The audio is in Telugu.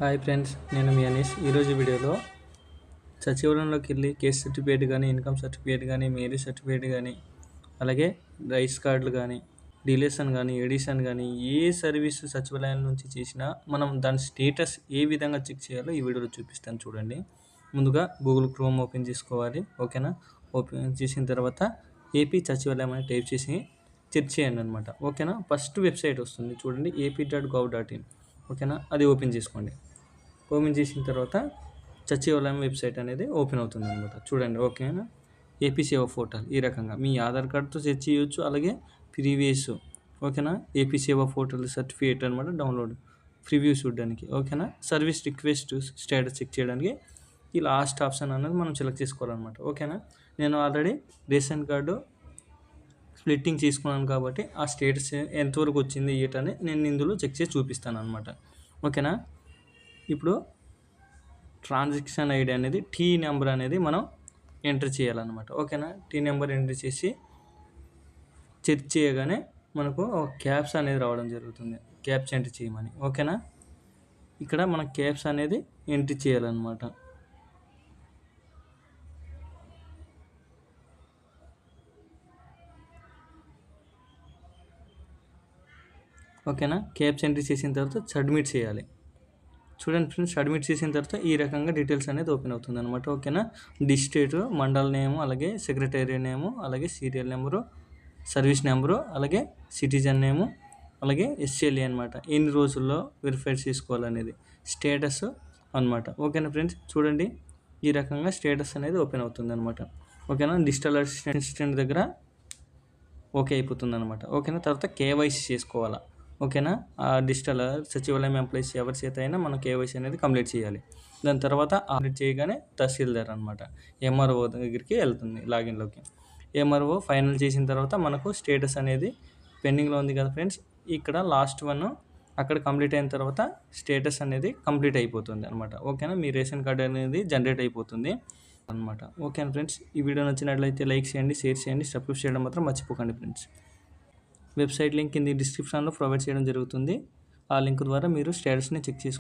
హాయ్ ఫ్రెండ్స్, నేను మీ అనీష్. ఈరోజు వీడియోలో సచివాలయంలోకి వెళ్ళి కేస్ట్ సర్టిఫికేట్ కానీ, ఇన్కమ్ సర్టిఫికేట్ కానీ, మ్యారేజ్ సర్టిఫికేట్ కానీ, అలాగే రైస్ కార్డులు కానీ, డిలేషన్ కానీ, ఎడిషన్ కానీ, ఏ సర్వీస్ సచివాలయం నుంచి చేసినా మనం దాని స్టేటస్ ఏ విధంగా చెక్ చేయాలో ఈ వీడియోలో చూపిస్తాను చూడండి. ముందుగా గూగుల్ క్రోమ్ ఓపెన్ చేసుకోవాలి. ఓకేనా? ఓపెన్ చేసిన తర్వాత ఏపీ సచివాలయం అని టైప్ చేసి చెక్ చేయండి అనమాట. ఓకేనా? ఫస్ట్ వెబ్సైట్ వస్తుంది చూడండి, ap.gov.in. ఓకేనా? అది ఓపెన్ చేసుకోండి. ఓపెన్ చేసిన తర్వాత సచివాలయం వెబ్సైట్ అనేది ఓపెన్ అవుతుంది అనమాట. చూడండి. ఓకేనా? ఏపీ సేవ పోర్టల్ ఈ రకంగా మీ ఆధార్ కార్డుతో సెర్చ్ చేయొచ్చు. అలాగే ప్రీవియస్ ఓకేనా ఏపీ సేవ పోర్టల్ సర్టిఫికేట్ అనమాట డౌన్లోడ్ ప్రివ్యూ చూడడానికి. ఓకేనా? సర్వీస్ రిక్వెస్ట్ స్టేటస్ చెక్ చేయడానికి ఈ లాస్ట్ ఆప్షన్ అనేది మనం సెలెక్ట్ చేసుకోవాలన్నమాట. ఓకేనా? నేను ఆల్రెడీ రేషన్ కార్డు స్ప్లిట్టింగ్ తీసుకున్నాను కాబట్టి ఆ స్టేటస్ ఎంతవరకు వచ్చింది ఏంటని నేను ఇందులో చెక్ చేసి చూపిస్తాను అనమాట. ఓకేనా? ఇప్పుడు ట్రాన్సాక్షన్ ఐడి అనేది టీ నెంబర్ అనేది మనం ఎంటర్ చేయాలన్నమాట. ఓకేనా? టీ నెంబర్ ఎంటర్ చేసి చెక్ చేయగానే మనకు క్యాప్స్ అనేది రావడం జరుగుతుంది. క్యాప్స్ ఎంటర్ చేయమని. ఓకేనా? ఇక్కడ మన క్యాప్స్ అనేది ఎంటర్ చేయాలన్నమాట. ఓకేనా? క్యాప్స్ ఎంటర్ చేసిన తర్వాత సబ్మిట్ చేయాలి. చూడండి ఫ్రెండ్స్, సబ్మిట్ చేసిన తర్వాత ఈ రకంగా డీటెయిల్స్ అనేది ఓపెన్ అవుతుంది అనమాట. ఓకేనా? డిస్ట్రిక్ట్, మండల్ నేము, అలాగే సెక్రటరీ నేము, అలాగే సీరియల్ నెంబరు, సర్వీస్ నెంబరు, అలాగే సిటిజన్ నేము, అలాగే ఎస్ఎల్ఏ అనమాట. ఎన్ని రోజుల్లో వెరిఫై చేసుకోవాలనేది స్టేటస్ అనమాట. ఓకేనా ఫ్రెండ్స్? చూడండి, ఈ రకంగా స్టేటస్ అనేది ఓపెన్ అవుతుంది అనమాట. ఓకేనా? డిజిటల్ అసిస్టెంట్ దగ్గర ఓకే అయిపోతుంది అనమాట. ఓకేనా? తర్వాత కేవైసీ చేసుకోవాలా. ఓకేనా? ఆ డిజిటల్ సచివాలయం ఎంప్లాయీస్ ఎవరి చేత అయినా మనం కేవైసీ అనేది కంప్లీట్ చేయాలి. దాని తర్వాత కంప్లీట్ చేయగానే తహసీల్దార్ అనమాట ఎంఆర్ఓ దగ్గరికి వెళ్తుంది లాగిన్లోకి. ఎంఆర్ఓ ఫైనల్ చేసిన తర్వాత మనకు స్టేటస్ అనేది పెండింగ్లో ఉంది కదా ఫ్రెండ్స్, ఇక్కడ లాస్ట్ వన్ అక్కడ కంప్లీట్ అయిన తర్వాత స్టేటస్ అనేది కంప్లీట్ అయిపోతుంది అనమాట. ఓకేనా? మీ రేషన్ కార్డు అనేది జనరేట్ అయిపోతుంది అనమాట. ఓకేనా ఫ్రెండ్స్? ఈ వీడియో నచ్చినట్లయితే లైక్ చేయండి, షేర్ చేయండి, సబ్స్క్రైబ్ చేయడం మాత్రం మర్చిపోకండి ఫ్రెండ్స్. వెబ్సైట్ లింక్ కింద డిస్క్రిప్షన్లో ప్రొవైడ్ చేయడం జరుగుతుంది. ఆ లింక్ ద్వారా మీరు స్టేటస్ని చెక్ చేసుకోండి.